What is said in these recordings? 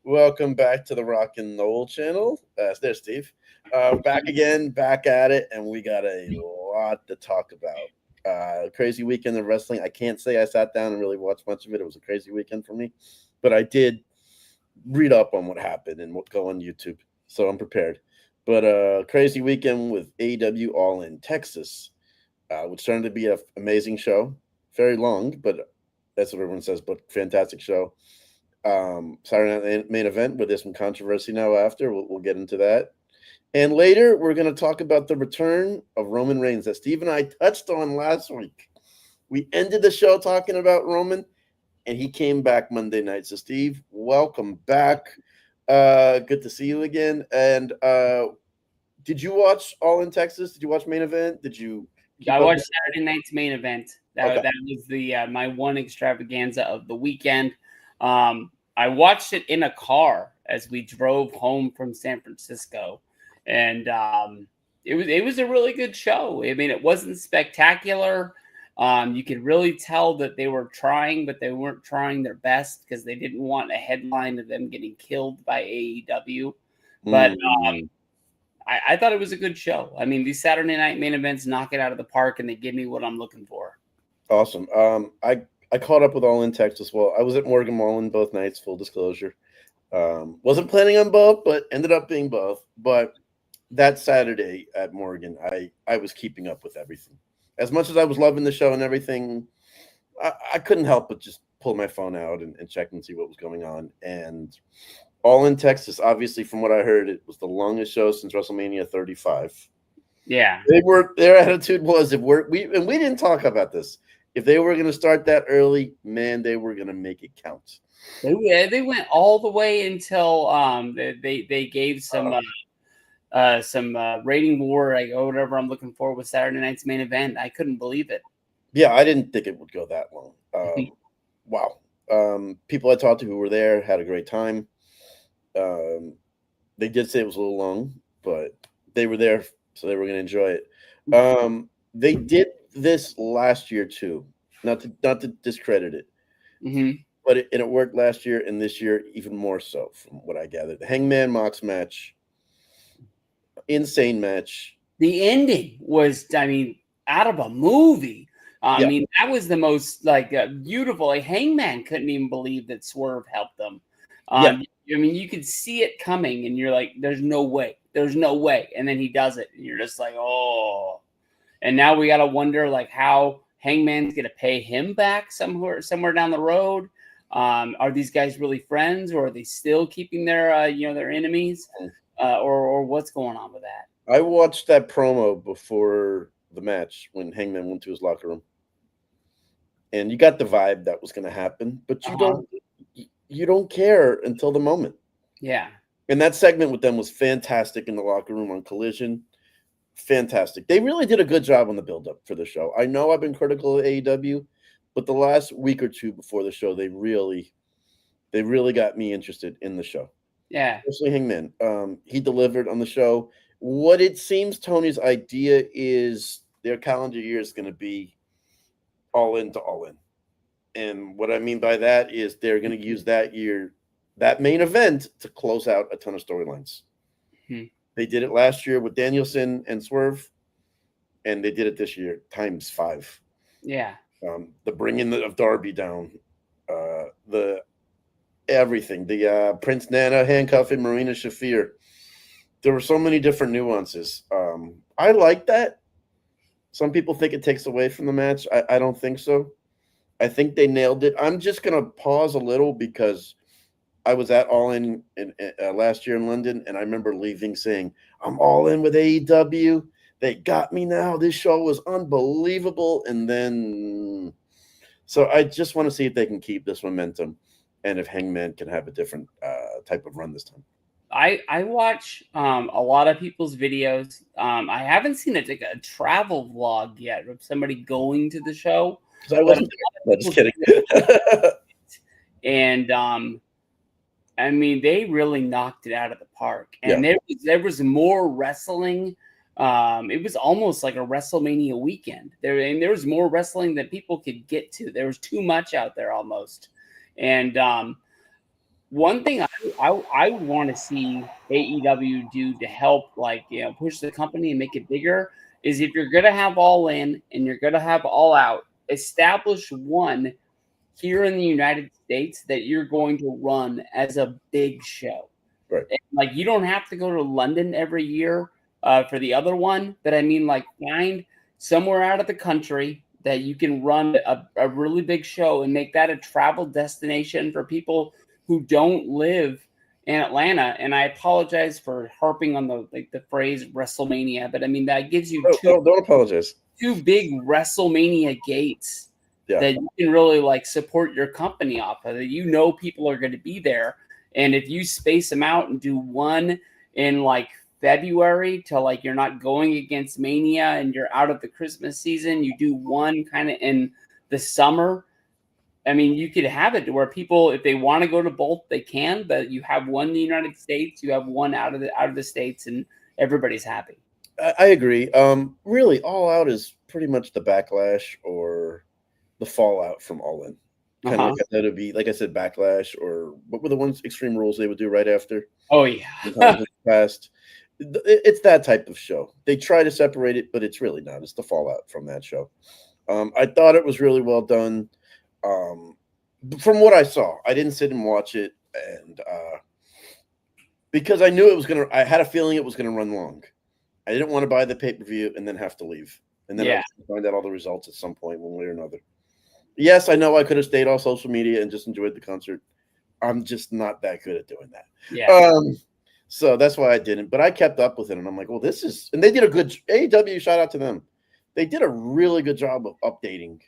Welcome back to the Rock and Roll channel. There's Steve. Back again, back at it, and we got a lot to talk about. Crazy weekend of wrestling. I can't say I sat down and really watched much of it. It was a crazy weekend for me, but I did read up on what happened and what go on YouTube, so I'm prepared. But crazy weekend with AEW All in Texas, which turned to be an amazing show. Very long, but that's what everyone says. But fantastic show. Saturday night main event, but there's some controversy now after. We'll get into that. And later, we're going to talk about the return of Roman Reigns that Steve and I touched on last week. We ended the show talking about Roman, and he came back Monday night. So, Steve, welcome back. Good to see you again. And did you watch All in Texas? Did you watch main event? Did you? I watched Saturday night's main event. That was the my one extravaganza of the weekend. I watched it in a car as we drove home from San Francisco, and it was a really good show. I mean, it wasn't spectacular. You could really tell that they were trying, but they weren't trying their best because they didn't want a headline of them getting killed by AEW. But I thought it was a good show. I mean, these Saturday night main events knock it out of the park, and they give me what I'm looking for. Awesome. I caught up with All in Texas. Well, I was at Morgan Mullen both nights, full disclosure. Wasn't planning on both, but ended up being both. But that Saturday at Morgan, I was keeping up with everything. As much as I was loving the show and everything, I couldn't help but just pull my phone out and check and see what was going on. And All in Texas, obviously, from what I heard, it was the longest show since WrestleMania 35. Yeah. Their attitude was, we didn't talk about this. If they were going to start that early, man, they were going to make it count. They went all the way until they gave some rating war, or whatever I'm looking for with Saturday night's main event. I couldn't believe it. Yeah, I didn't think it would go that long. Wow. People I talked to who were there had a great time. They did say it was a little long, but they were there, so they were going to enjoy it. They did this last year too, not to discredit it, but it worked last year and this year even more so, from what I gathered. The Hangman Mox match, insane match. The ending was, I mean, out of a movie. I mean, that was the most beautiful. Like, Hangman couldn't even believe that Swerve helped them. I mean, you could see it coming, and you're like, "There's no way, there's no way," and then he does it, and you're just like, "Oh." And now we got to wonder how Hangman's going to pay him back somewhere down the road. Are these guys really friends, or are they still keeping their their enemies, or what's going on with that? I watched that promo before the match when Hangman went to his locker room, and you got the vibe that was going to happen, but you don't care until the moment. Yeah. And that segment with them was fantastic in the locker room on Collision. Fantastic. They really did a good job on the build-up for the show. I know I've been critical of AEW, but the last week or two before the show, they really got me interested in the show. Yeah. Especially Hangman. He delivered on the show. What it seems Tony's idea is their calendar year is going to be all in to all in. And what I mean by that is they're going to use that main event to close out a ton of storylines. They did it last year with Danielson and Swerve, and they did it this year times 5. Yeah. The bringing of Darby down, the everything, the Prince Nana handcuffing Marina Shafir. There were so many different nuances. I like that. Some people think it takes away from the match. I don't think so. I think they nailed it. I'm just going to pause a little because I was at All In last year in London, and I remember leaving saying, I'm all in with AEW. They got me now. This show was unbelievable. And then, so I just want to see if they can keep this momentum and if Hangman can have a different type of run this time. I watch a lot of people's videos. I haven't seen a travel vlog yet of somebody going to the show. I wasn't. No, just kidding. And I mean, they really knocked it out of the park. And there was more wrestling. It was almost like a WrestleMania weekend. There was more wrestling than people could get to. There was too much out there almost. And one thing I want to see AEW do to help, like, push the company and make it bigger is if you're gonna have All In and you're gonna have All Out, establish one here in the United States that you're going to run as a big show. Right. And, like, you don't have to go to London every year for the other one, but I mean, like, find somewhere out of the country that you can run a really big show and make that a travel destination for people who don't live in Atlanta. And I apologize for harping on the phrase WrestleMania, but I mean that gives you Don't apologize. two big WrestleMania gates Yeah. that you can really like support your company off of. That people are going to be there, and if you space them out and do one in like February to like you're not going against Mania and you're out of the Christmas season, you do one kind of in the summer. I mean, you could have it where people, if they want to go to both, they can. But you have one in the United States, you have one out of the states, and everybody's happy. I agree. Really, All Out is pretty much the backlash or the fallout from All In. Kind of like that would be, like I said, backlash, or what were the ones Extreme Rules they would do right after? Oh yeah, past. It's that type of show. They try to separate it, but it's really not. It's the fallout from that show. I thought it was really well done. From what I saw, I didn't sit and watch it, and because I knew it was gonna, I had a feeling it was gonna run long. I didn't want to buy the pay-per-view and then have to leave, and then I was gonna find out all the results at some point, one way or another. Yes, I know I could have stayed off social media and just enjoyed the concert. I'm just not that good at doing that. Yeah. So that's why I didn't. But I kept up with it, and I'm like, well, this is, and they did a good AEW. Shout out to them. They did a really good job of updating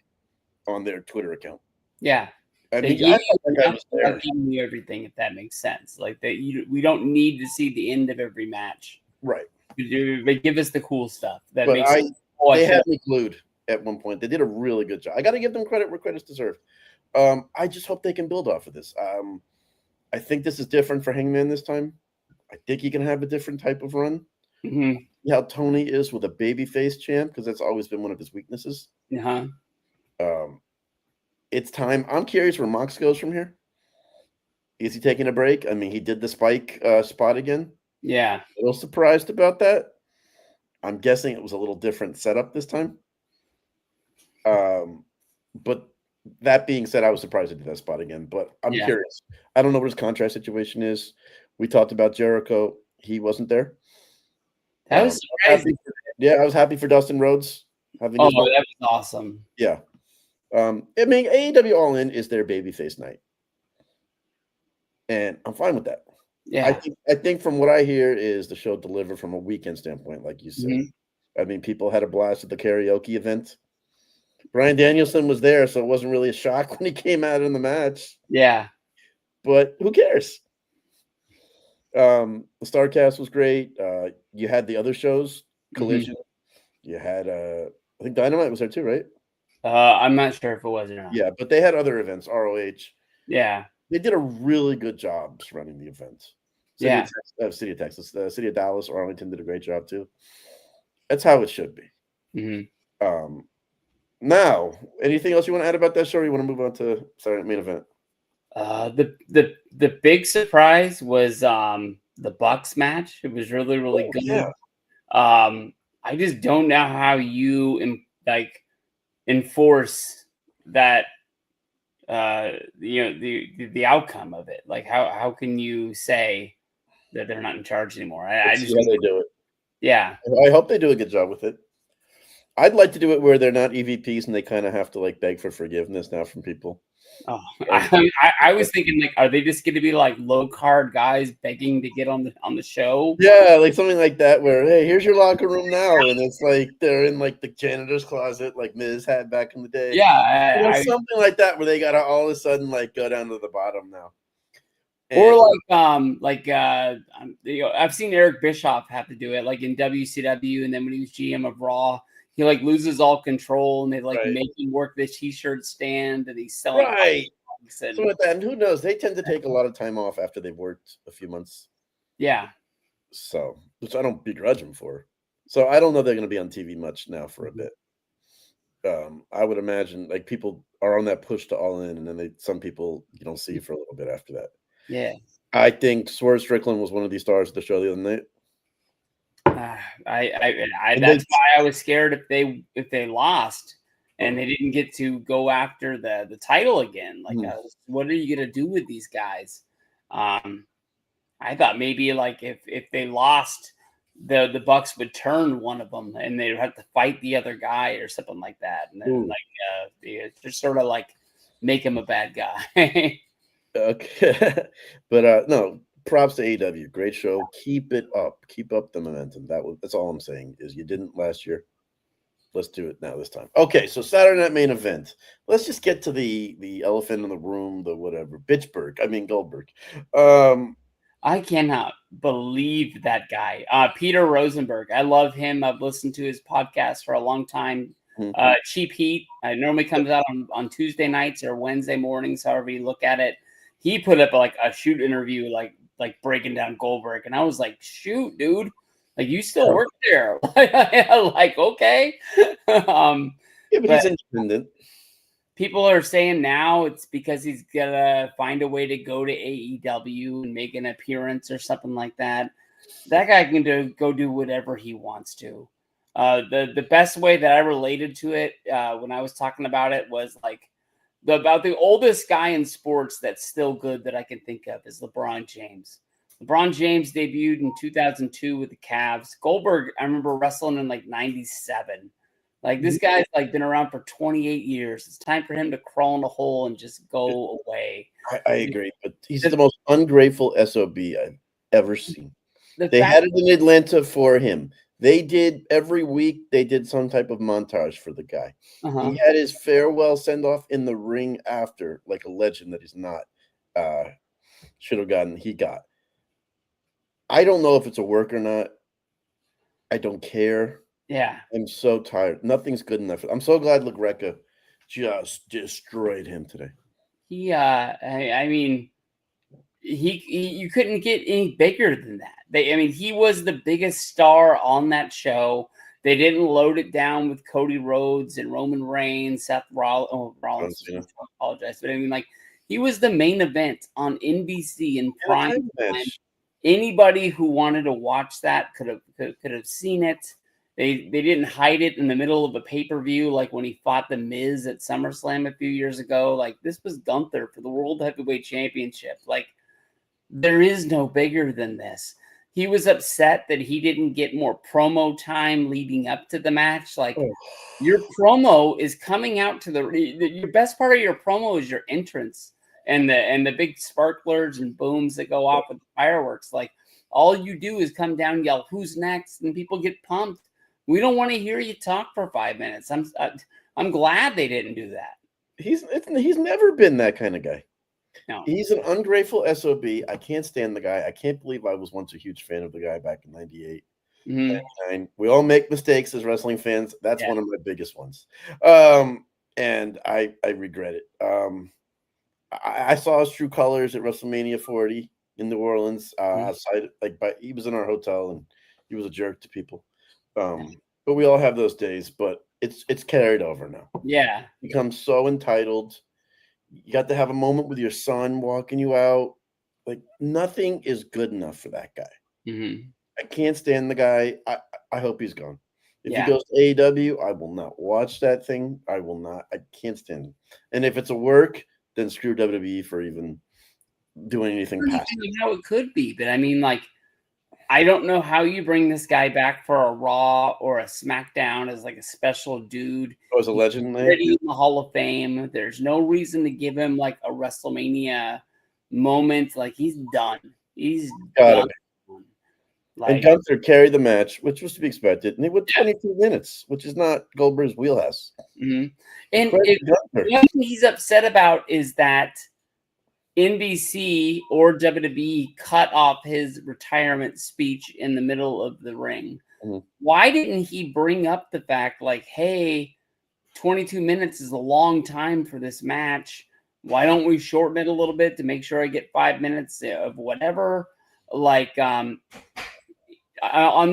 on their Twitter account. Yeah. I mean, giving you everything, if that makes sense. Like that, we don't need to see the end of every match, right? They give us the cool stuff. That but makes they had me glued at one point. They did a really good job. I got to give them credit where credit's deserved. I just hope they can build off of this. I think this is different for Hangman this time. I think he can have a different type of run. Mm-hmm. See how Tony is with a babyface champ, because that's always been one of his weaknesses. It's time. I'm curious where Mox goes from here. Is he taking a break? I mean, he did the Spike spot again. Yeah. A little surprised about that. I'm guessing it was a little different setup this time. But that being said, I was surprised he did that spot again. But I'm curious. I don't know what his contract situation is. We talked about Jericho. He wasn't there. That was surprising. I was happy for Dustin Rhodes. That was awesome. Yeah. I mean, AEW All In is their babyface night. And I'm fine with that. Yeah. I think from what I hear is the show delivered from a weekend standpoint, like you said. Mm-hmm. I mean, people had a blast at the karaoke event. Bryan Danielson was there, so it wasn't really a shock when he came out in the match. Yeah. But who cares? The StarCast was great. You had the other shows, Collision. Mm-hmm. You had, I think Dynamite was there too, right? I'm not sure if it was or not. Yeah, but they had other events, ROH. Yeah. They did a really good job running the events. City of Texas. The City of Dallas, Arlington did a great job too. That's how it should be. Mm-hmm. Now, anything else you want to add about that show, or you want to move on to Saturday main event? The big surprise was the Bucks match. It was really, really good. Yeah. I just don't know how you enforce that the outcome of it. Like how can you say that they're not in charge anymore? I just how they do it. Yeah. I hope they do a good job with it. I'd like to do it where they're not EVPs and they kind of have to like beg for forgiveness now from people. Oh, I was thinking, like, are they just going to be like low card guys begging to get on the show? Yeah, like something like that. Where hey, here's your locker room now, and it's like they're in like the janitor's closet, like Miz had back in the day. Yeah, something like that, where they got to all of a sudden like go down to the bottom now. Or I've seen Eric Bischoff have to do it, like in WCW, and then when he was GM of Raw. He like loses all control, and they like make him work the t-shirt stand, and he's selling. Right. So with that, and who knows? They tend to take a lot of time off after they've worked a few months. Yeah. So, which I don't begrudge them for. So I don't know they're going to be on TV much now for a bit. I would imagine like people are on that push to All In, and then some people you don't see for a little bit after that. Yeah. I think Swerve Strickland was one of these stars of the show the other night. That's why I was scared if they lost and they didn't get to go after the title again. Like, what are you gonna do with these guys? I thought maybe like if they lost, the Bucks would turn one of them and they'd have to fight the other guy or something like that, and then just sort of like make him a bad guy. Okay, but no. Props to AEW. Great show. Keep it up. Keep up the momentum. That's all I'm saying is you didn't last year. Let's do it now this time. Okay, so Saturday night main event. Let's just get to the elephant in the room, the whatever. Goldberg. I cannot believe that guy. Peter Rosenberg. I love him. I've listened to his podcast for a long time. Cheap Heat. It normally comes out on Tuesday nights or Wednesday mornings, however you look at it. He put up like a shoot interview, like breaking down Goldberg, and I was like, "Shoot, dude! Like you still work there?" Like, okay. Yeah, but he's independent. People are saying now it's because he's gonna find a way to go to AEW and make an appearance or something like that. That guy can go do whatever he wants to. The best way that I related to it when I was talking about it was like about the oldest guy in sports that's still good that I can think of is LeBron James. LeBron James debuted in 2002 with the Cavs. Goldberg, I remember wrestling in like 97. Like this guy's like been around for 28 years. It's time for him to crawl in a hole and just go away. I agree, but he's the most ungrateful SOB I've ever seen. They had it in Atlanta for him. They did every week. They did some type of montage for the guy. He had his farewell send off in the ring after, like a legend that he's not. Should have gotten. He got. I don't know if it's a work or not. I don't care. Yeah, I'm so tired. Nothing's good enough. I'm so glad LaGreca just destroyed him today. I mean, you couldn't get any bigger than that. He was the biggest star on that show. They didn't load it down with Cody Rhodes and Roman Reigns, Seth Rollins. I apologize, but I mean, like he was the main event on NBC in prime time. Anybody who wanted to watch that could have seen it. They didn't hide it in the middle of a pay-per-view like when he fought The Miz at SummerSlam a few years ago. Like this was Gunther for the World Heavyweight Championship. Like there is no bigger than this. He was upset that he didn't get more promo time leading up to the match. Like your promo is coming out to your best part of your promo is your entrance and the big sparklers and booms that go off with the fireworks. Like all you do is come down and yell, "Who's next?" and people get pumped. We don't want to hear you talk for 5 minutes. I'm glad they didn't do that. He's never been that kind of guy. No. He's an ungrateful SOB. I can't stand the guy. I can't believe I was once a huge fan of the guy back in 98. 99. We all make mistakes as wrestling fans. That's one of my biggest ones. And I regret it. I saw his true colors at WrestleMania 40 in New Orleans. Outside, he was in our hotel and he was a jerk to people. But we all have those days, but it's carried over now. Yeah. Become so entitled. You got to have a moment with your son walking you out. Like nothing is good enough for that guy. I can't stand the guy. I hope he's gone. If he goes to AEW, I will not watch that thing. I will not. I can't stand him. And if it's a work, then screw WWE for even doing anything past it. How it could be, but I mean, like, I don't know how you bring this guy back for a Raw or a SmackDown as like a special dude. Oh, as a legend, already in the Hall of Fame. There's no reason to give him like a WrestleMania moment. Like he's done. He's done. Like, and Gunther carried the match, which was to be expected, and they went 22 minutes, which is not Goldberg's wheelhouse. And what he's upset about is that NBC or WWE cut off his retirement speech in the middle of the ring. Why didn't he bring up the fact like, hey, 22 minutes is a long time for this match. Why don't we shorten it a little bit to make sure I get 5 minutes of whatever? Like on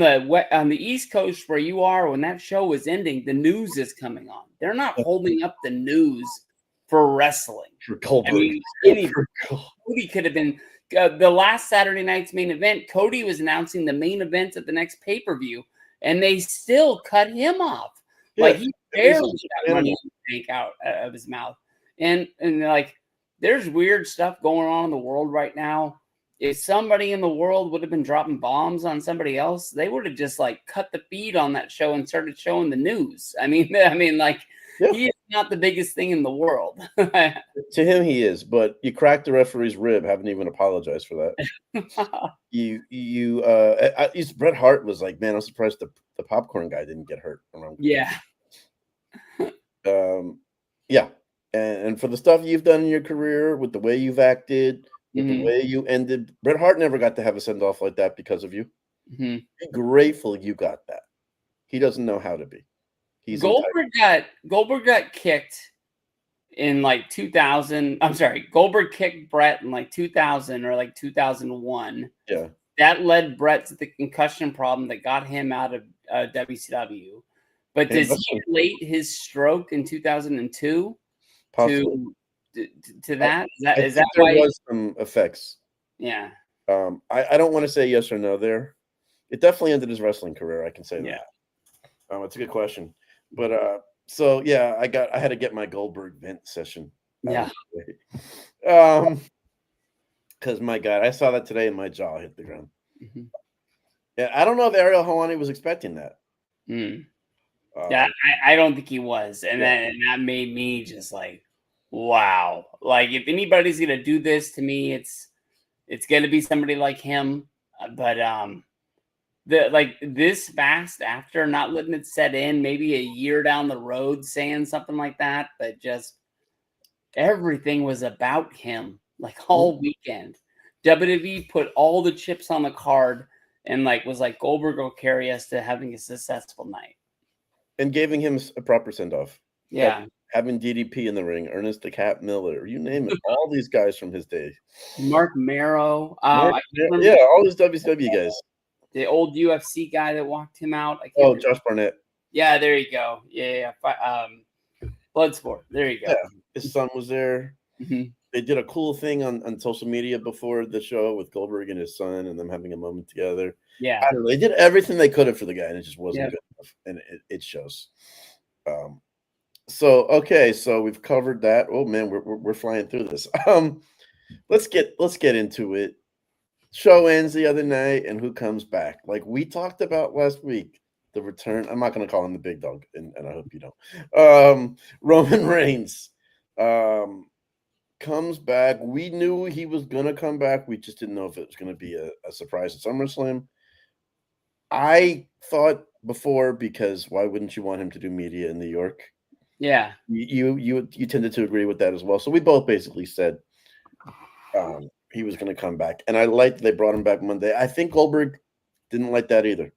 the East Coast where you are, when that show was ending, the news is coming on. They're not holding up the news for wrestling. For Goldberg. I mean, Cody could have been the last Saturday night's main event. Cody was announcing the main event of the next pay-per-view, and they still cut him off. Yeah, like he barely got money in the bank out of his mouth. And like, there's weird stuff going on in the world right now. If somebody in the world would have been dropping bombs on somebody else, they would have just like cut the feed on that show and started showing the news. I mean, like, he is not the biggest thing in the world. To him, he is, but you cracked the referee's rib. Haven't even apologized for that. Bret Hart was like, man, I'm surprised the popcorn guy didn't get hurt. Yeah. Yeah. And for the stuff you've done in your career, with the way you've acted, with the way you ended, Bret Hart never got to have a send-off like that because of you. Be grateful you got that. He doesn't know how to be. Goldberg got kicked in like 2000. I'm sorry, Goldberg kicked Bret in like 2000 or like 2001. Yeah. That led Bret to the concussion problem that got him out of WCW. But does he relate his stroke in 2002 to that? Is that there why was some effects? Yeah. I don't want to say yes or no there. It definitely ended his wrestling career. I can say that. It's a good question. But so yeah, I had to get my Goldberg vent session. Yeah. Because my God, I saw that today and my jaw hit the ground. Yeah, I don't know if Ariel Helwani was expecting that. Yeah, I don't think he was, and that made me just like, wow. Like, if anybody's gonna do this to me, it's gonna be somebody like him. But this fast after, not letting it set in, maybe a year down the road saying something like that, but just everything was about him, like, all weekend. WWE put all the chips on the card and like was like, Goldberg will carry us to having a successful night. And giving him a proper send-off. Yeah. Having DDP in the ring, Ernest the Cat Miller, you name it, all these guys from his day. Mark Marrow. All these WCW guys. The old UFC guy that walked him out. Josh Barnett. Yeah, there you go. Yeah. Bloodsport. There you go. Yeah, his son was there. They did a cool thing on social media before the show with Goldberg and his son and them having a moment together. Yeah. I don't know. They did everything they could have for the guy, and it just wasn't good enough. And it shows. So we've covered that. Oh man, we're flying through this. Let's get into it. Show ends the other night, and who comes back? Like we talked about last week, the return. I'm not going to call him the big dog, and I hope you don't. Roman Reigns comes back. We knew he was going to come back. We just didn't know if it was going to be a surprise at SummerSlam. I thought before, because why wouldn't you want him to do media in New York? Yeah. You tended to agree with that as well. So we both basically said he was going to come back. And I liked they brought him back Monday. I think Goldberg didn't like that either.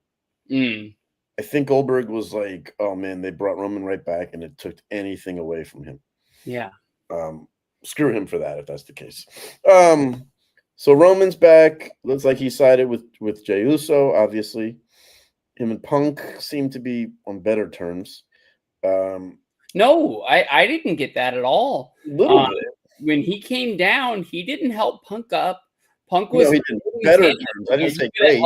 I think Goldberg was like, oh man, they brought Roman right back and it took anything away from him. Yeah. Screw him for that if that's the case. So Roman's back. Looks like he sided with Jey Uso, obviously. Him and Punk seem to be on better terms. No, I didn't get that at all. Little bit. When he came down, he didn't help Punk up. Punk was better terms. I didn't say great.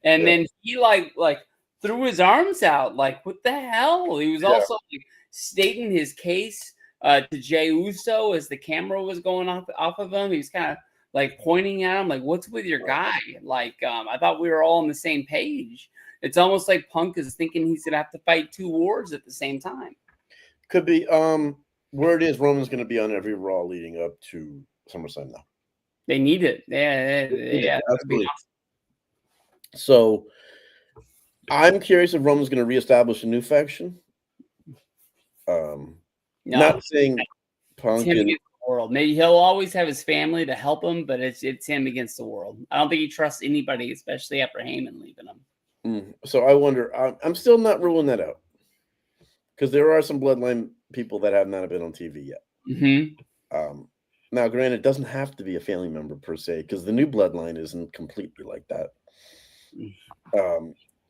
And then he like threw his arms out. Like, what the hell? He was also like, stating his case to Jey Uso as the camera was going off of him. He was kind of like pointing at him, like, what's with your guy? Like, I thought we were all on the same page. It's almost like Punk is thinking he's gonna have to fight two wars at the same time. Could be. Word is Roman's going to be on every Raw leading up to SummerSlam now. They need it. Yeah. Absolutely. Awesome. So I'm curious if Roman's going to reestablish a new faction. Not saying Punk against the world. Maybe he'll always have his family to help him, but it's him against the world. I don't think he trusts anybody, especially after Heyman leaving him. So I wonder. I'm still not ruling that out because there are some bloodline people that have not been on TV yet. Now, granted, it doesn't have to be a family member per se, because the new bloodline isn't completely like that.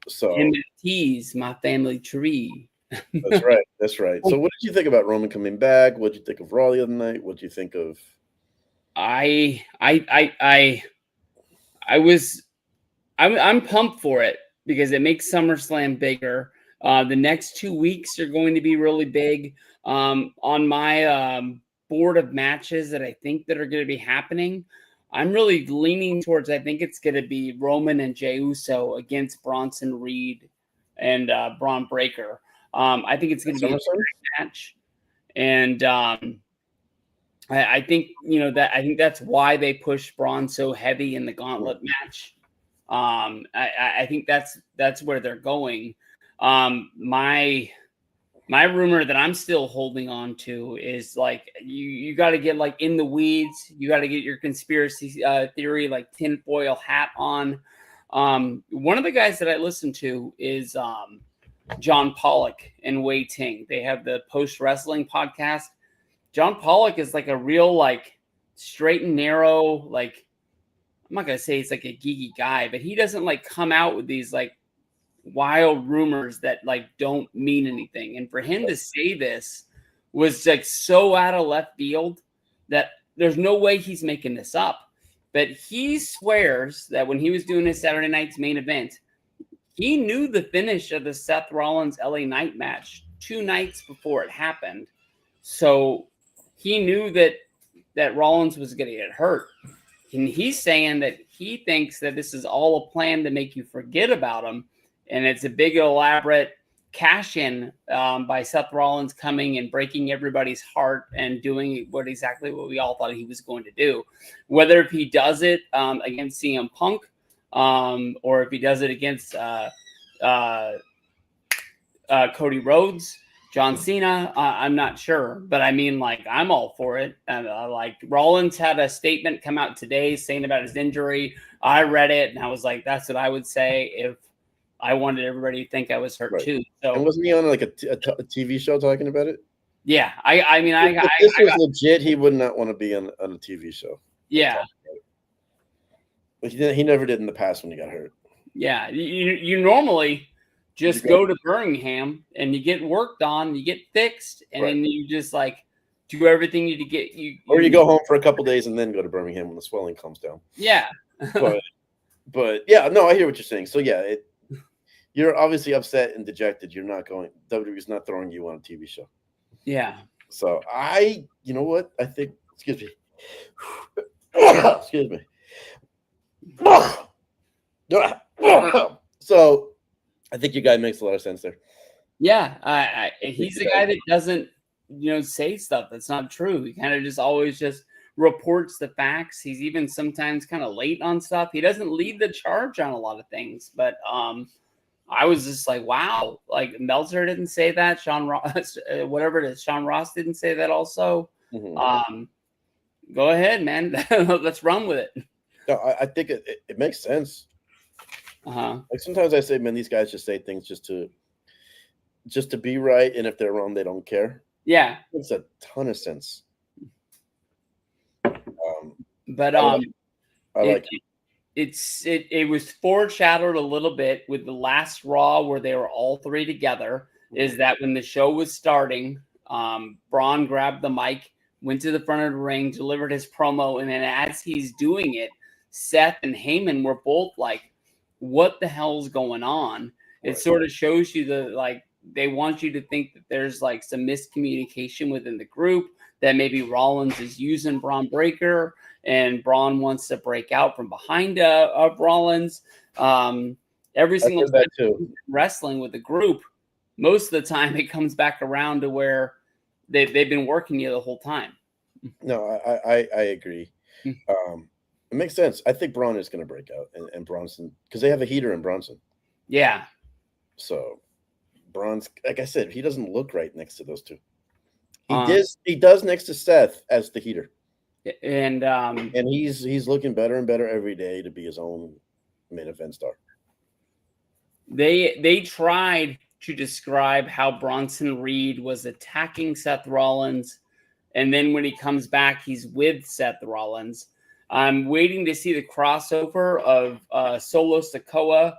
So NFTs, my family tree. That's right. That's right. So, what did you think about Roman coming back? What did you think of Raw the other night? What did you think of? I'm pumped for it because it makes SummerSlam bigger. The next 2 weeks are going to be really big. On my board of matches that I think that are going to be happening, I'm really leaning towards. I think it's going to be Roman and Jey Uso against Bronson Reed and Braun Breaker. I think it's going to be a great match, and I think I think that's why they pushed Braun so heavy in the gauntlet match. I think that's where they're going. My rumor that I'm still holding on to is like you got to get like in the weeds. You got to get your conspiracy theory like tinfoil hat on. One of the guys that I listen to is John Pollock and Wei Ting. They have the Post Wrestling podcast. John Pollock is like a real like straight and narrow, like I'm not gonna say he's like a geeky guy, but he doesn't like come out with these like wild rumors that like don't mean anything. And for him to say this was like so out of left field that there's no way he's making this up. But he swears that when he was doing his Saturday night's main event, he knew the finish of the Seth Rollins LA Knight match 2 nights before it happened. So he knew that Rollins was going to get hurt. And he's saying that he thinks that this is all a plan to make you forget about him. And it's a big, elaborate cash-in by Seth Rollins coming and breaking everybody's heart and doing exactly what we all thought he was going to do. Whether if he does it against CM Punk or if he does it against Cody Rhodes, John Cena, I'm not sure, but I mean, like, I'm all for it. And like Rollins had a statement come out today saying about his injury. I read it and I was like, that's what I would say if I wanted everybody to think I was hurt too. So, and wasn't he on like a TV show talking about it? Yeah, I mean, if this was legit, he would not want to be on a TV show. Yeah, but he never did in the past when he got hurt. Yeah, you normally just go to Birmingham and you get worked on, you get fixed, and then you just like do everything to get you. Or you go home for a couple days and then go to Birmingham when the swelling comes down. Yeah, but yeah, no, I hear what you're saying. So yeah, you're obviously upset and dejected. You're not going. WWE's not throwing you on a TV show. Yeah. So you know what? I think. Excuse me. Excuse me. So. I think your guy makes a lot of sense there. Yeah, he's the guy that doesn't, say stuff that's not true. He kind of just always just reports the facts. He's even sometimes kind of late on stuff. He doesn't lead the charge on a lot of things. But I was just like, wow, like Meltzer didn't say that. Sean Ross, whatever it is, Sean Ross didn't say that also. Mm-hmm. Go ahead, man. Let's run with it. No, I think it makes sense. Like sometimes I say, man, these guys just say things just to be right, and if they're wrong, they don't care. Yeah, it makes a ton of sense. But I like it was foreshadowed a little bit with the last Raw where they were all three together. Is that when the show was starting, Braun grabbed the mic, went to the front of the ring, delivered his promo, and then as he's doing it, Seth and Heyman were both like, what the hell's going on? It sort of shows you they want you to think that there's like some miscommunication within the group, that maybe Rollins is using Braun Breaker and Braun wants to break out from behind Rollins. Every single time wrestling with the group, most of the time it comes back around to where they've been working you the whole time. No, I agree. It makes sense. I think Braun is going to break out and Bronson, because they have a heater in Bronson. Yeah. So Braun's, like I said, he doesn't look right next to those two. He does next to Seth as the heater. And he's looking better and better every day to be his own main event star. They tried to describe how Bronson Reed was attacking Seth Rollins, and then when he comes back, he's with Seth Rollins. I'm waiting to see the crossover of Solo Sikoa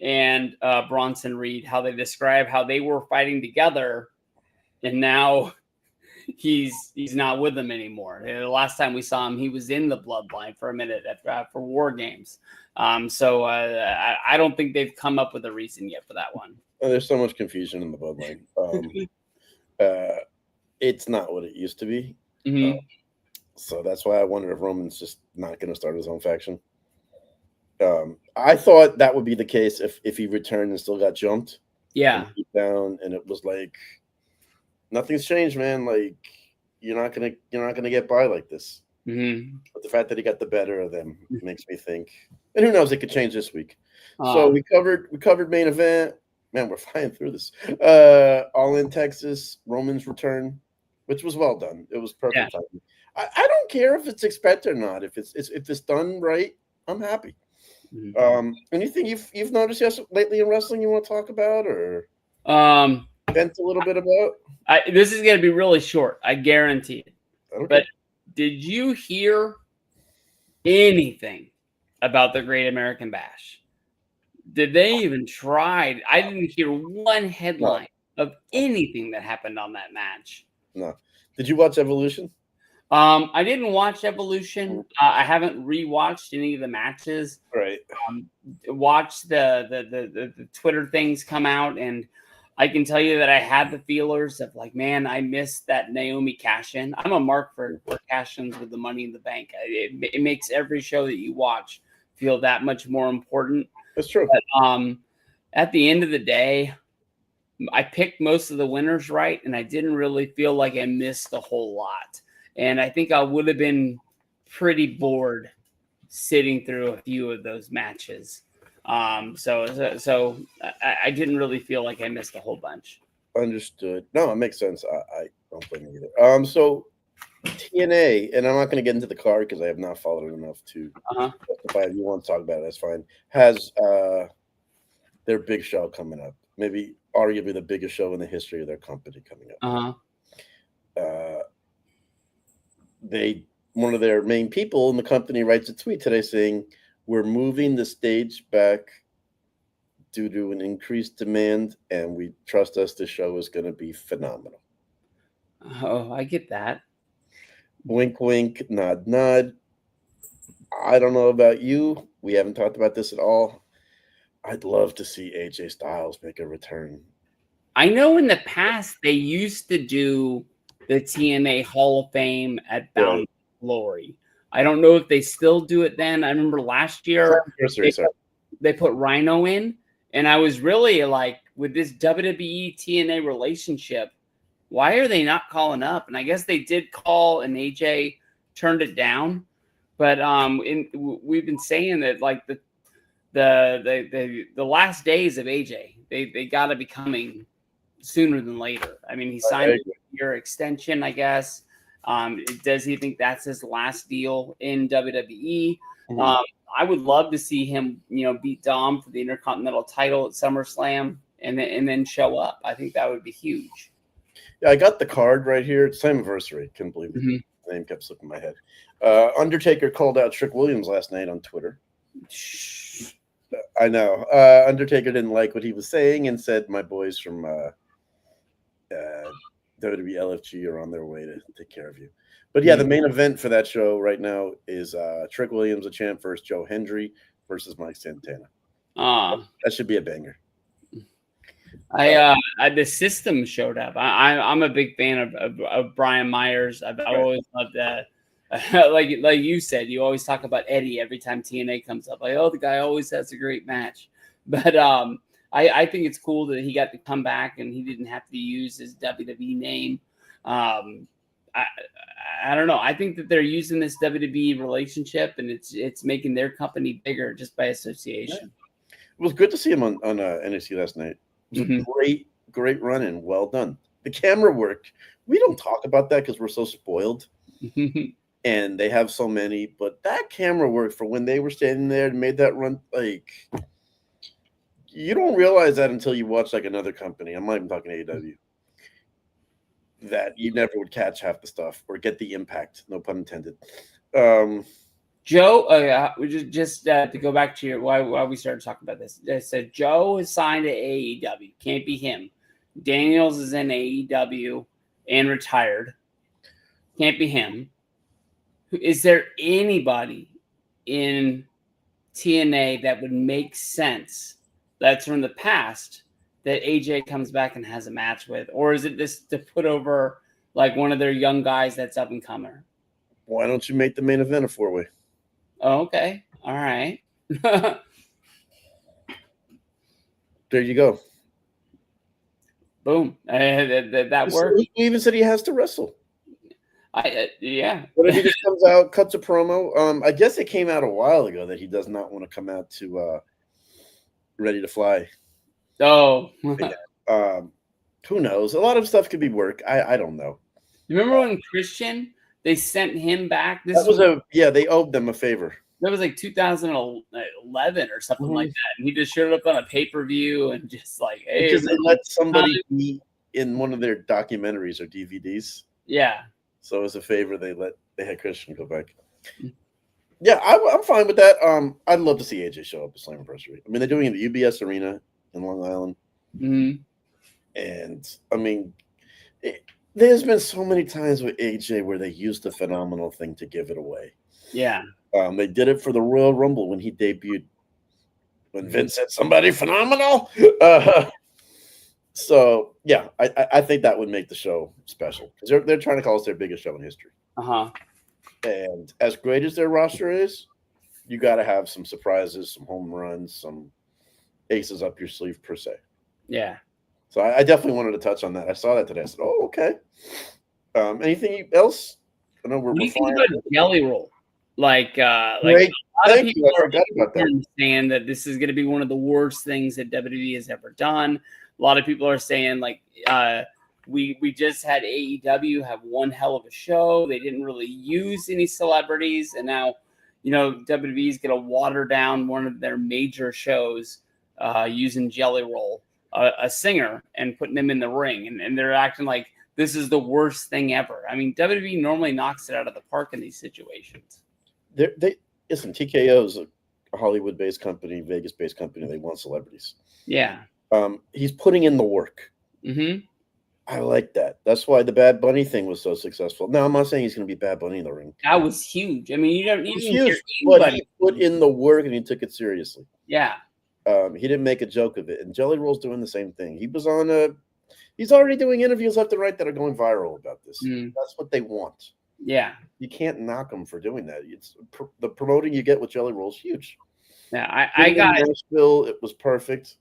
and Bronson Reed, how they describe how they were fighting together, and now he's not with them anymore. The last time we saw him, he was in the bloodline for a minute for War Games. So I don't think they've come up with a reason yet for that one. There's so much confusion in the bloodline. It's not what it used to be. Mm-hmm. So that's why I wonder if Roman's just not going to start his own faction. I thought that would be the case if he returned and still got jumped. Yeah. Down, and it was like nothing's changed, man. Like you're not gonna get by like this. Mm-hmm. But the fact that he got the better of them makes me think. And who knows? It could change this week. So we covered main event. Man, we're flying through this. All in Texas, Roman's return, which was well done. It was perfect timing. I don't care if it's expected or not. If it's done right, I'm happy. Mm-hmm. Anything you've noticed lately in wrestling you want to talk about or vent a little bit about? This is going to be really short. I guarantee it. Okay. But did you hear anything about the Great American Bash? Did they even try? I didn't hear one headline of anything that happened on that match. No. Did you watch Evolution? I didn't watch Evolution. I haven't rewatched any of the matches. Right. Watched the Twitter things come out, and I can tell you that I had the feelers of like, man, I missed that Naomi cash-in. I'm a mark for cash-ins with the Money in the Bank. It makes every show that you watch feel that much more important. That's true. But, at the end of the day, I picked most of the winners right, and I didn't really feel like I missed a whole lot. And I think I would have been pretty bored sitting through a few of those matches. So I didn't really feel like I missed a whole bunch. Understood. No, it makes sense. I don't blame you either. So TNA, and I'm not going to get into the card because I have not followed it enough to justify. If you want to talk about it, that's fine. Has their big show coming up? Maybe arguably the biggest show in the history of their company coming up. One of their main people in the company writes a tweet today saying, "We're moving the stage back due to an increased demand, and we trust us. The show is going to be phenomenal." Oh, I get that. Wink, wink, nod, nod. I don't know about you. We haven't talked about this at all. I'd love to see AJ Styles make a return. I know in the past they used to do the TNA Hall of Fame at Bound for Glory. I don't know if they still do it then. I remember last year they put Rhino in, and I was really like, with this WWE TNA relationship, why are they not calling up? And I guess they did call, and AJ turned it down. But we've been saying that like the last days of AJ, they got to be coming sooner than later. I mean, he signed a year extension, I guess. Does he think that's his last deal in WWE? I would love to see him, beat Dom for the Intercontinental title at SummerSlam and then show up. I think that would be huge. Yeah, I got the card right here. It's same anniversary. Couldn't believe it. The name kept slipping my head. Undertaker called out Trick Williams last night on Twitter. I know. Undertaker didn't like what he was saying and said, "My boys from WWE LFG are on their way to take care of you." But yeah, the main event for that show right now is Trick Williams, a champ, versus Joe Hendry versus Mike Santana. That should be a banger. The System showed up. I'm a big fan of Brian Myers. I've always loved that. like you said, you always talk about Eddie every time TNA comes up. Like, oh, the guy always has a great match. But I think it's cool that he got to come back and he didn't have to use his WWE name. I don't know. I think that they're using this WWE relationship, and it's making their company bigger just by association. Yeah. It was good to see him on NXT last night. It was a great run and well done. The camera work. We don't talk about that because we're so spoiled. And they have so many, but that camera work for when they were standing there and made that run, like, you don't realize that until you watch like another company. I'm not even talking AEW. That you never would catch half the stuff or get the impact, no pun intended. Joe, just to go back to why we started talking about this. I said Joe is signed to AEW. Can't be him. Daniels is in AEW and retired. Can't be him. Is there anybody in TNA that would make sense that's from the past that AJ comes back and has a match with? Or is it just to put over like one of their young guys that's up and coming? Why don't you make the main event a 4-way? Oh, okay. All right. There you go. Boom. That worked. He even said he has to wrestle. Yeah. What if he just comes out, cuts a promo? I guess it came out a while ago that he does not want to come out to Ready to Fly. Oh. Who knows? A lot of stuff could be work. I don't know. You remember when Christian, they sent him back? They owed them a favor. That was like 2011 or something like that. And he just showed up on a pay-per-view and just like, hey. Because they let somebody be in one of their documentaries or DVDs. Yeah. So it was a favor they had Christian go back. Yeah, I'm fine with that. I'd love to see AJ show up at Slammiversary. I mean, they're doing it at UBS Arena in Long Island. Mm-hmm. And I mean, there's been so many times with AJ where they used the phenomenal thing to give it away. Yeah. They did it for the Royal Rumble when he debuted. When Vince said somebody phenomenal. So yeah, I think that would make the show special because they're trying to call us their biggest show in history. And as great as their roster is, you got to have some surprises, some home runs, some aces up your sleeve per se. Yeah. So I definitely wanted to touch on that. I saw that today. I said, "Oh, okay." Anything else? I know what do you think about Jelly Roll? Like a lot of people are saying that this is going to be one of the worst things that WWE has ever done. A lot of people are saying like we just had AEW have one hell of a show. They didn't really use any celebrities, and now WWE is going to water down one of their major shows using Jelly Roll, a singer, and putting them in the ring, and they're acting like this is the worst thing ever. I mean, WWE normally knocks it out of the park in these situations. Listen, TKO is a Hollywood-based company, Vegas-based company. They want celebrities. Yeah. He's putting in the work. Mm-hmm. I like that. That's why the Bad Bunny thing was so successful. Now, I'm not saying he's going to be Bad Bunny in the ring. That was huge. I mean, you don't even hear anybody. But he put in the work and he took it seriously. Yeah. He didn't make a joke of it. And Jelly Roll's doing the same thing. He was on he's already doing interviews left and right that are going viral about this. That's what they want. Yeah. You can't knock them for doing that. It's the promoting you get with Jelly Roll is huge. Yeah, I got Nashville. It was perfect.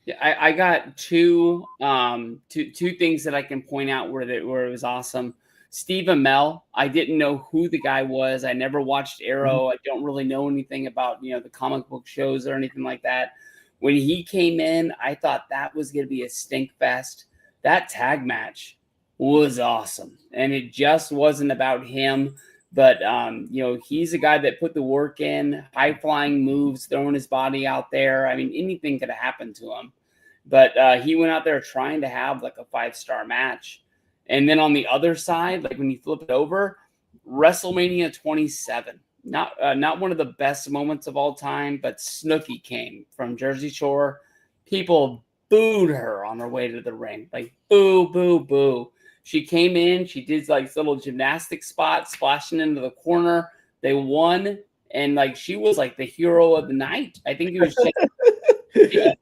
Yeah, I got two things that I can point out where it was awesome. Steve Amell, I didn't know who the guy was. I never watched Arrow. I don't really know anything about the comic book shows or anything like that. When he came in, I thought that was going to be a stink fest. That tag match was awesome, and it just wasn't about him. But he's a guy that put the work in, high flying moves, throwing his body out there. I mean, anything could have happened to him. But he went out there trying to have like a 5-star match. And then on the other side, like when you flip it over, WrestleMania 27, not one of the best moments of all time, but Snooki came from Jersey Shore. People booed her on her way to the ring, like boo, boo, boo. She came in, she did like this little gymnastic spot, splashing into the corner. They won, and like she was like the hero of the night. I think it was just,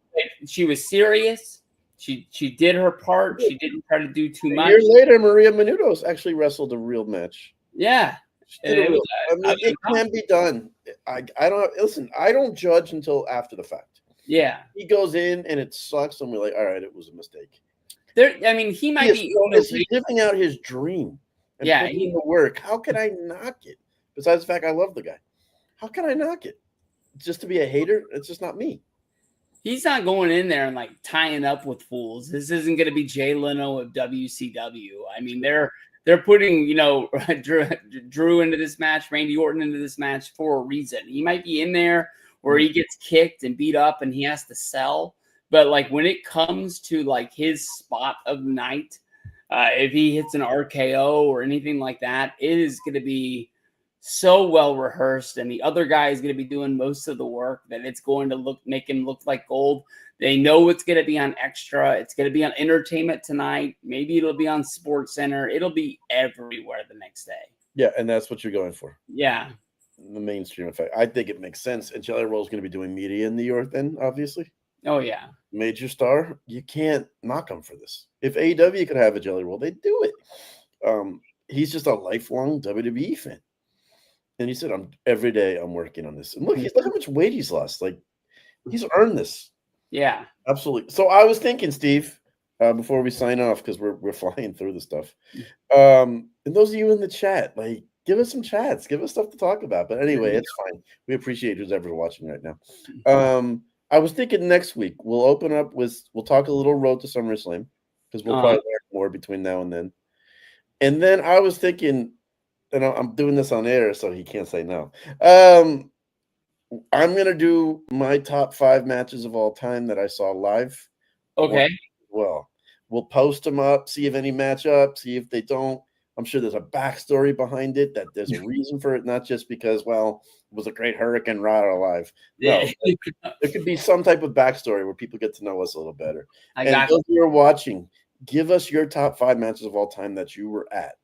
she was serious. She did her part. She didn't try to do too much. A year later, Maria Menounos actually wrestled a real match. Yeah. It can be done. I don't listen. I don't judge until after the fact. Yeah. He goes in and it sucks, and we're like, all right, it was a mistake. He might be living out his dream. And putting in the work. How can I knock it? Besides the fact I love the guy, how can I knock it? Just to be a hater? It's just not me. He's not going in there and like tying up with fools. This isn't going to be Jay Leno of WCW. I mean, they're putting Drew into this match, Randy Orton into this match for a reason. He might be in there where he gets kicked and beat up and he has to sell. But like when it comes to like his spot of the night, if he hits an RKO or anything like that, it is going to be so well rehearsed, and the other guy is going to be doing most of the work, that it's going to make him look like gold. They know it's going to be on Extra. It's going to be on Entertainment Tonight. Maybe it'll be on Sports Center. It'll be everywhere the next day. Yeah, and that's what you're going for. Yeah. The mainstream effect. I think it makes sense. And Jelly Roll is going to be doing media in New York then, obviously. Oh, yeah. Major star. You can't knock him for this. If AEW could have a Jelly Roll, they'd do it. He's just a lifelong WWE fan. And he said, every day I'm working on this. And look how much weight he's lost. Like, he's earned this. Yeah. Absolutely. So I was thinking, Steve, before we sign off, because we're flying through the stuff. And those of you in the chat, like, give us some chats. Give us stuff to talk about. But anyway, it's fine. We appreciate who's ever watching right now. I was thinking next week we'll open up we'll talk a little road to SummerSlam, because we'll probably learn more between now and then. And then I was thinking, and I'm doing this on air, so he can't say no. I'm gonna do my top 5 matches of all time that I saw live. Okay. Well, we'll post them up, see if any match up, see if they don't. I'm sure there's a backstory behind it, that there's a reason for it, not just because, well, it was a great Hurricane Rod alive. No, there could be some type of backstory where people get to know us a little better. And those who are watching, give us your top 5 matches of all time that you were at.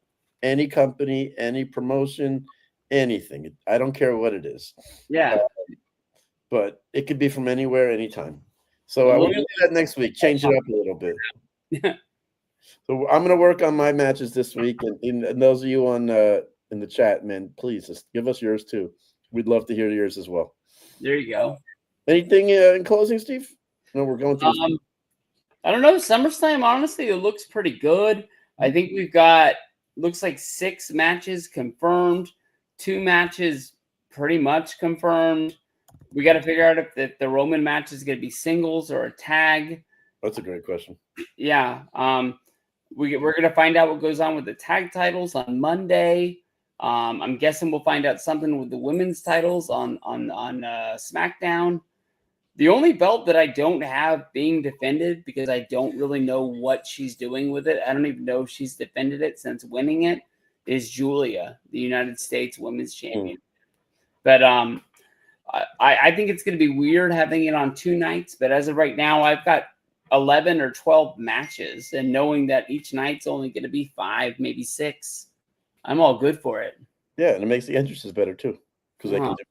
Any company, any promotion, anything. I don't care what it is. Yeah. But it could be from anywhere, anytime. So we're going to do that next week. Change it up a little bit. So I'm going to work on my matches this week. And those of you in the chat, man, please just give us yours too. We'd love to hear yours as well. There you go. Anything in closing, Steve? No, we're going through. I don't know. SummerSlam, honestly, it looks pretty good. I think we've got, looks like 6 matches confirmed, 2 matches pretty much confirmed. We got to figure out if the Roman match is going to be singles or a tag. That's a great question. Yeah. We're going to find out what goes on with the tag titles on Monday. I'm guessing we'll find out something with the women's titles on SmackDown. The only belt that I don't have being defended, because I don't really know what she's doing with it, I don't even know if she's defended it since winning it, is Julia, the United States Women's Champion. But I think it's going to be weird having it on 2 nights. But as of right now, I've got 11 or 12 matches, and knowing that each night's only going to be 5, maybe 6, I'm all good for it. Yeah, and it makes the entrances better too, because they can do that.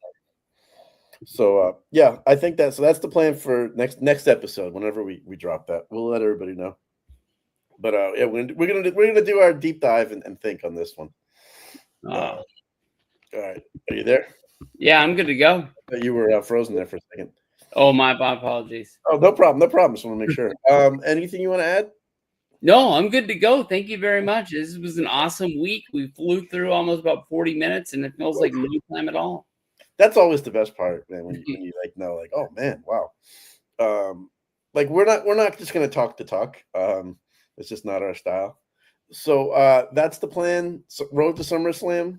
So yeah, I think that's the plan for next episode. Whenever we drop that, we'll let everybody know. But yeah, we're gonna do our deep dive and think on this one. All right, are you there? Yeah, I'm good to go. You were frozen there for a second. Oh, my apologies. Oh, no problem. Just want to make sure. Anything you want to add? No, I'm good to go. Thank you very much. This was an awesome week. We flew through almost about 40 minutes, and it feels like no time at all. That's always the best part, man. When you like know, like, oh man, wow. Like we're not just gonna talk to talk. It's just not our style. So that's the plan. So, road to SummerSlam.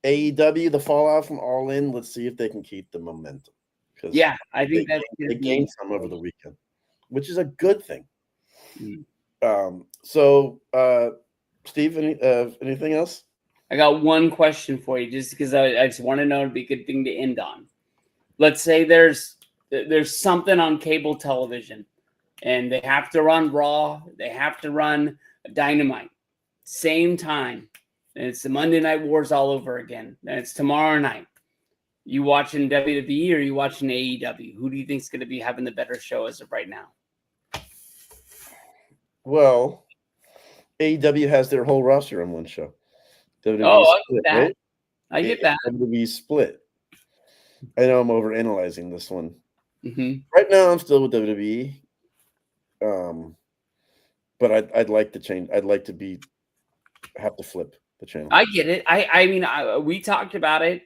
AEW, the fallout from All In. Let's see if they can keep the momentum. Yeah, I think they gained some over the weekend, which is a good thing. So Steve, anything else? I got one question for you, just because I just want to know, it'd be a good thing to end on. Let's say there's something on cable television, and they have to run Raw, they have to run Dynamite, same time, and it's the Monday Night Wars all over again, and it's tomorrow night. You watching WWE or you watching AEW? Who do you think is going to be having the better show as of right now? Well, AEW has their whole roster on one show. WWE split, right? I get that. WWE split. I know I'm overanalyzing this one. Mm-hmm. Right now, I'm still with WWE. But I'd like to change. I'd like to have to flip the channel. I get it. I mean, we talked about it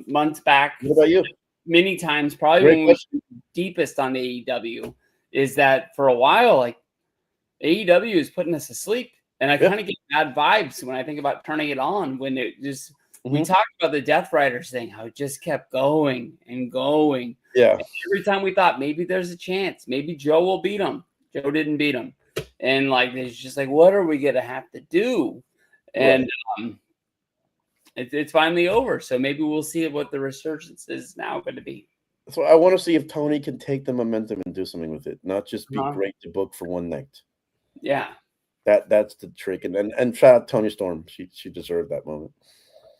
months back. What about you? Many times, probably when we were deepest on AEW, is that for a while, like AEW is putting us to sleep. And I kind of get bad vibes when I think about turning it on, when it just, we talked about the Death Riders thing, how it just kept going and going. Yeah. And every time we thought maybe there's a chance, maybe Joe will beat him. Joe didn't beat him. And like, it's just like, what are we going to have to do? And it's finally over. So maybe we'll see what the resurgence is now going to be. So I want to see if Tony can take the momentum and do something with it, not just be great to book for one night. Yeah. That's the trick. And shout out Tony Storm. She deserved that moment.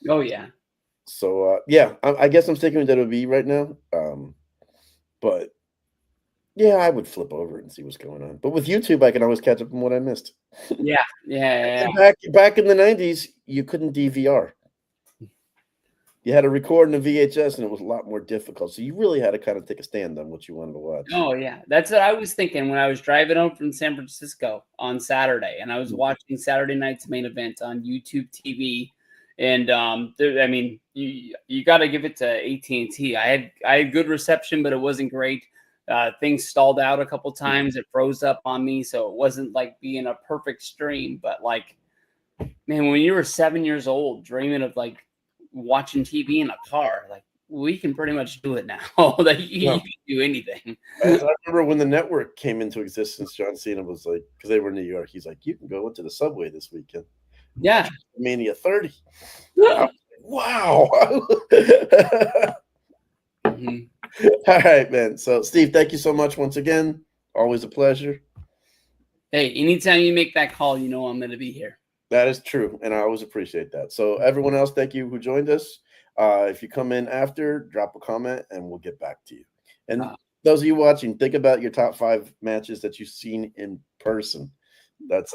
Oh yeah. So yeah, I guess I'm sticking with WWE right now. But yeah, I would flip over and see what's going on. But with YouTube, I can always catch up on what I missed. Yeah. Back in the 90s, you couldn't DVR. You had to record in a VHS, and it was a lot more difficult. So you really had to kind of take a stand on what you wanted to watch. Oh yeah, that's what I was thinking when I was driving home from San Francisco on Saturday, and I was watching Saturday night's main event on YouTube TV. And I mean, you got to give it to AT&T. I had good reception, but it wasn't great. Things stalled out a couple times. It froze up on me, so it wasn't like being a perfect stream. But like, man, when you were 7 years old, dreaming of like watching TV in a car, like we can pretty much do it now. That you can do anything. I remember when the network came into existence, John Cena was like, because they were in New York, he's like, you can go into the subway this weekend. Yeah. Mania 30. Wow. All right, man. So, Steve, thank you so much once again. Always a pleasure. Hey, anytime you make that call, you know I'm going to be here. That is true, and I always appreciate that. So, everyone else, thank you who joined us. If you come in after, drop a comment, and we'll get back to you. And those of you watching, think about your top 5 matches that you've seen in person. That's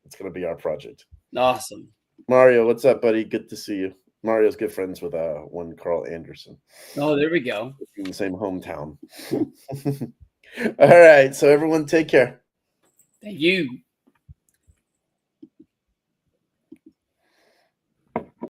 it's going to be our project. Awesome. Mario, what's up, buddy? Good to see you. Mario's good friends with one Carl Anderson. Oh, there we go. In the same hometown. All right, so everyone take care. Thank you.